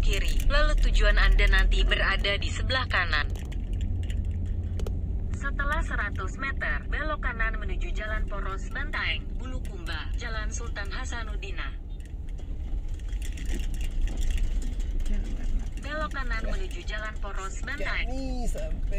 belok kiri, lalu tujuan Anda nanti berada di sebelah kanan. Setelah 100 meter, belok kanan menuju Jalan Poros Bantaeng, Bulukumba, Jalan Sultan Hasanuddin. Belok kanan menuju Jalan Poros Bantaeng. Ini sampai.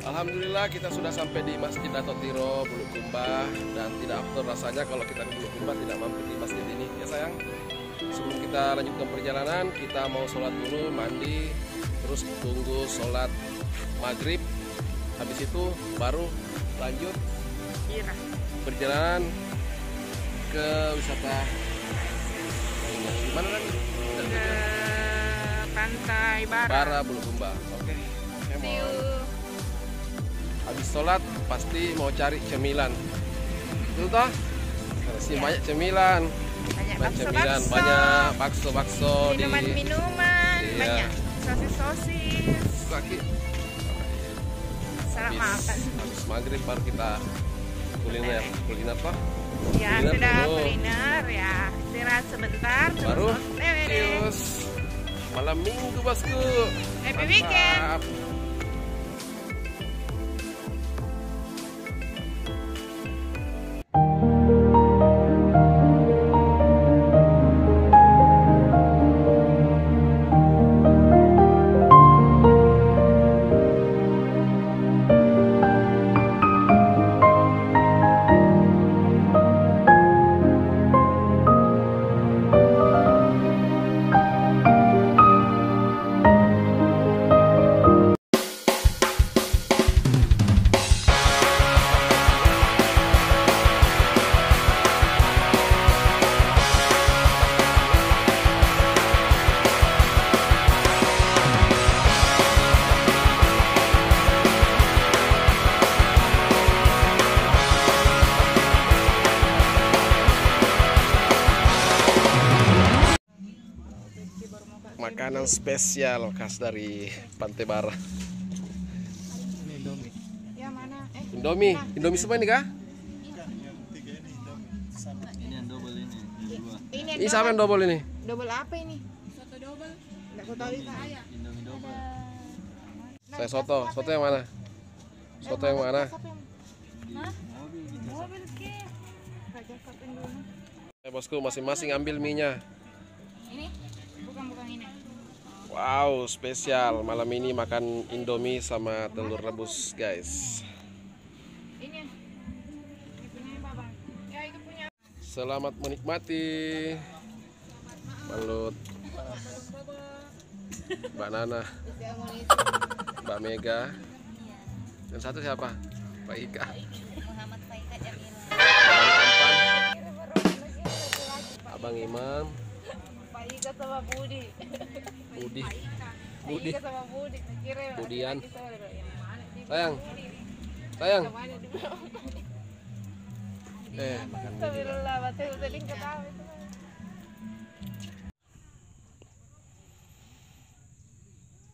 Alhamdulillah kita sudah sampai di Masjid Dato' Tiro, Bulukumba, dan tidak afdol rasanya kalau kita ke Bulukumba tidak mampir di masjid ini ya sayang. Sebelum kita lanjutkan perjalanan, kita mau sholat dulu, mandi, terus tunggu sholat maghrib. Habis itu baru lanjut perjalanan ke wisata gimana tadi? Ke Pantai Bara Bulukumba. Oke. Habis sholat pasti mau cari cemilan, itu toh? Masih banyak cemilan, banyak bakso-bakso, minuman, iya. banyak sosis-sosis. Kaki. Selamat makan. Habis maghrib baru kita kuliner toh? Ya Kuliner sudah dulu. kuliner ya, istirahat sebentar. terus Baru lele. terus malam minggu bosku. Happy Mantap. weekend. Makanan spesial khas dari Pantai Bara. Ya mana? Indomie semua ini kah? Ini Ini siapa yang double ini? double apa ini? Soto double. Enggak aku tahu itu. Indomie double. Saya soto yang mana? Soto yang mana? Mobil ke. Raja Kapten dulu. Bosku masing-masing ambil mie-nya. Ini bukan ini. Wow, spesial malam ini makan Indomie sama telur rebus, guys. Ini. Ini punya apa, Bang? Ya, itu punya. Selamat menikmati. Balut Mbak Nana, Mbak Mega, dan satu siapa? Pak Ika. Muhammad Faika Jamil. Abang Imam, Pak Ika sama Budi. Budi, Pak Ika sama Budi. Kira Budian. yang mana sih? sayang, Mana di bawah? makan mie. Astagfirullah, batin tadi ketawa itu.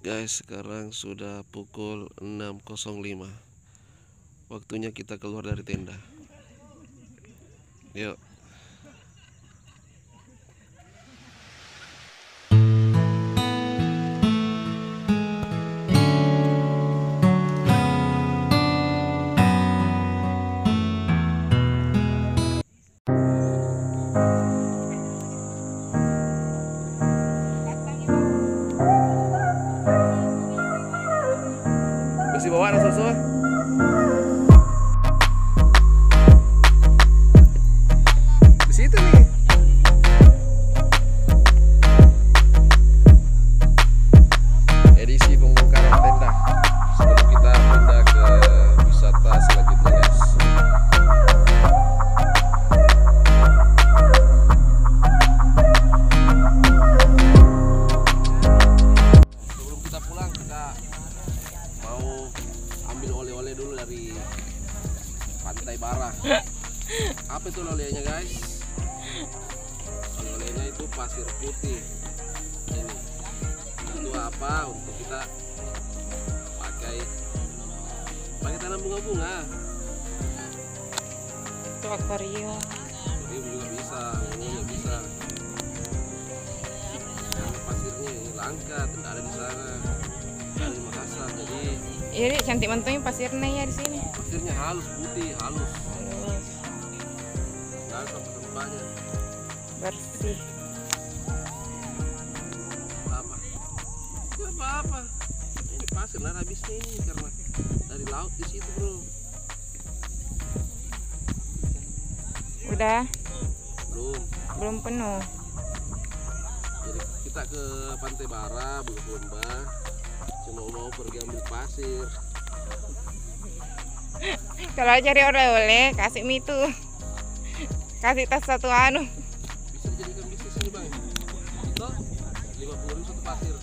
Guys, sekarang sudah pukul 6.05. Waktunya kita keluar dari tenda. Yuk. Mesti bawa ada susu. Di situ nih. Edisi pembongkaran tenda sebelum kita pindah ke wisata selanjutnya, guys. Sebelum kita pulang, kita mau ambil oleh-oleh dulu dari Pantai Bara. Apa itu oleh-olehnya guys? Oleh-olehnya itu pasir putih. Ini untuk apa? Untuk kita pakai tanam bunga-bunga. Itu akuarium. Ini juga bisa, ini juga bisa. Karena pasirnya ini langka, tidak ada di sana, tidak ada di Makassar. Jadi Iya, cantik mentungnya pasirnya ya di sini. pasirnya halus, putih, halus. Halus, Nggak ada sampah-sampahnya. bersih. Apa? Itu apa-apa. Ini pasir lah habisnya ini karena dari laut di situ bro. Udah, Belum. belum penuh. Jadi kita ke Pantai Bara, Bulukumba, cuma mau pergi ambil pasir. Kalau cari oleh-oleh, kasih mie itu. Kasih tas satu anu. Bisa dijadikan bisnis ini bang. Itu 50.000 satu pasir.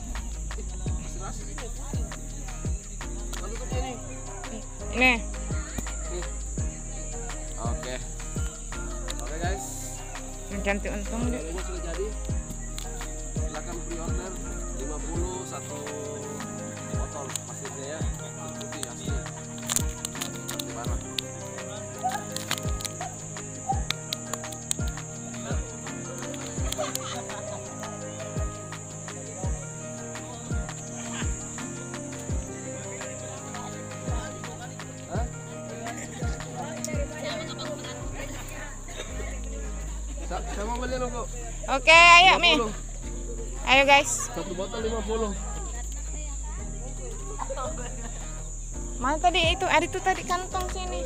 Pasir asli ini. Lalu tutupnya nih. Ini, Nih. Oke guys. yang cantik untung deh. Ini sudah jadi. Silakan pre-order 50 satu botol pasirnya ya. Putih asli. Pantai Bara. Saya mau beli kok. Oke, ayo Mi. 50. Ayo guys. Satu botol 50. Mana tadi itu? Ada itu tadi kantong sini.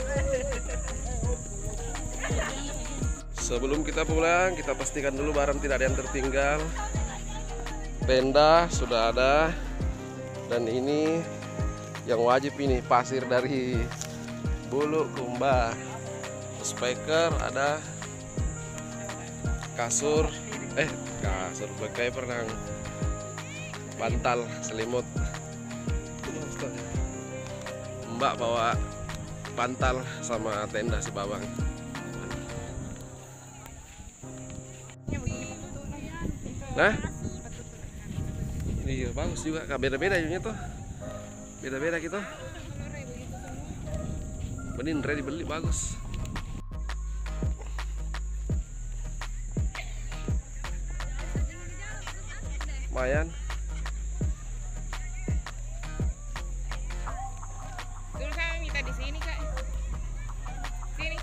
Sebelum kita pulang, kita pastikan dulu barang tidak ada yang tertinggal. Tenda sudah ada. Dan ini yang wajib ini pasir dari Bulukumba. Speaker ada. Kasur pakai pernang, bantal, selimut. Mbak bawa bantal sama tenda si Babang. Nah, ini bagus juga, beda-beda juga tuh, beda-beda gitu. Benin ready beli bagus. Lumayan. Dulu saya minta di sini kak. Sini.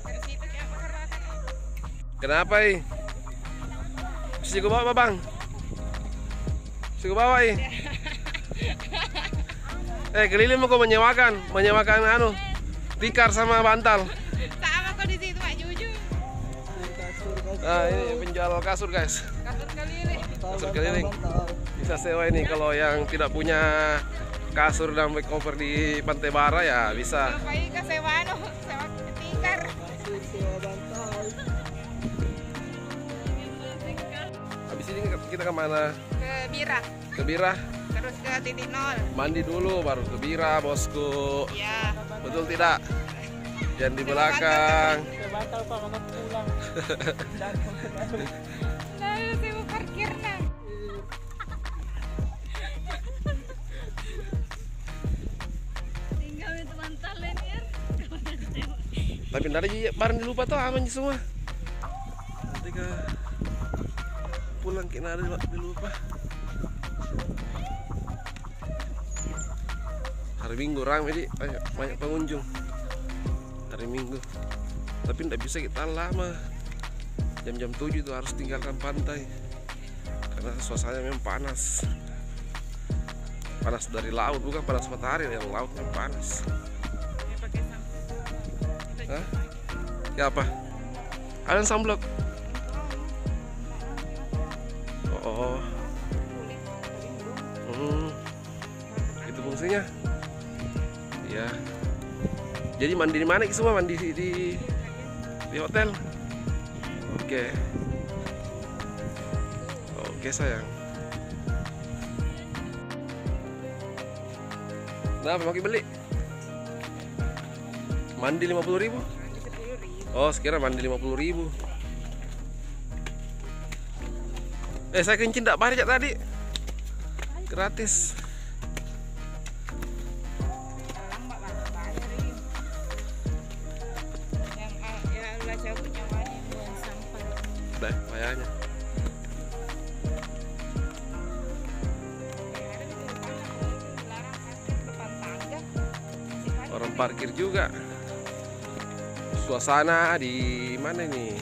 Dari situ kayak masyarakat. Kenapa ih? Bisa gue bawa bang? Bisa gue bawa ih? Keliling mau kau menyewakan anu tikar sama bantal. Sama kok di situ Pak Juju. Nah ini penjual kasur guys. Kasur keliling. Kasur keliling. Bisa sewa ini kalau yang tidak punya kasur dan back cover di Pantai Bara ya bisa. Lupa ke sewa anu, sewa tikar. Habis ini kita kemana? Ke Bira. Ke Bira. Terus ke titik nol. Mandi dulu baru ke Bira bosku. Ya. Betul tidak? Jangan di belakang. Lalu saya mau parkir nah. Tinggal itu bantal ya. Tapi nggak ada barang dilupa tuh aman semua. Nanti ke pulang kena ada dilupa. Hari Minggu ramai di banyak pengunjung. Hari Minggu. Tapi nggak bisa kita lama. Jam-jam 7 itu harus tinggalkan pantai. Karena suasananya memang panas. Panas dari laut, bukan panas matahari, yang lautnya panas. Hah? Ya apa? Ada sunblock? Oh. Itu fungsinya. Ya. Jadi mandi di mana semua? Mandi di hotel. Oke. Oke sayang. Kenapa mau beli? Mandi 50.000? Oh, sekira mandi 50.000. Saya kencing tak bayar tadi. Gratis. Dah, bayarnya. Orang parkir juga. Suasana di mana nih?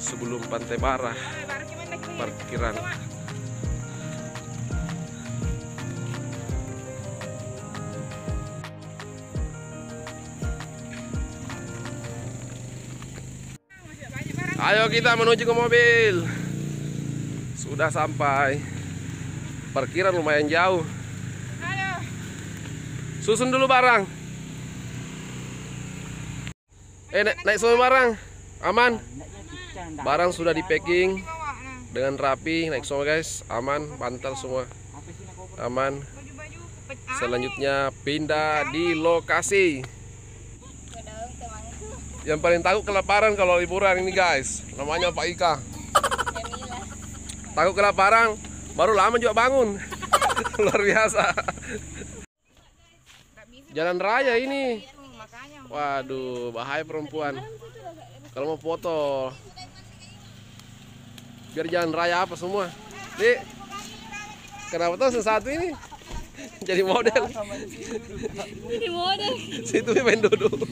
Sebelum Pantai Barah. Parkiran. Ayo kita menuju ke mobil. Sudah sampai. Parkiran lumayan jauh. Susun dulu barang. Naik semua barang. Aman. Barang sudah di packing dengan rapi. Naik semua guys. Aman. Bantal semua. Aman. Selanjutnya pindah di lokasi. Yang paling takut kelaparan kalau liburan ini guys. Namanya Pak Ika. Takut kelaparan. Baru lama juga bangun. Luar biasa. Jalan raya ini. Waduh, bahaya perempuan. Kalau mau foto, biar jalan raya apa semua. Dik, kenapa tuh satu ini jadi model? Jadi model. Situ main duduk.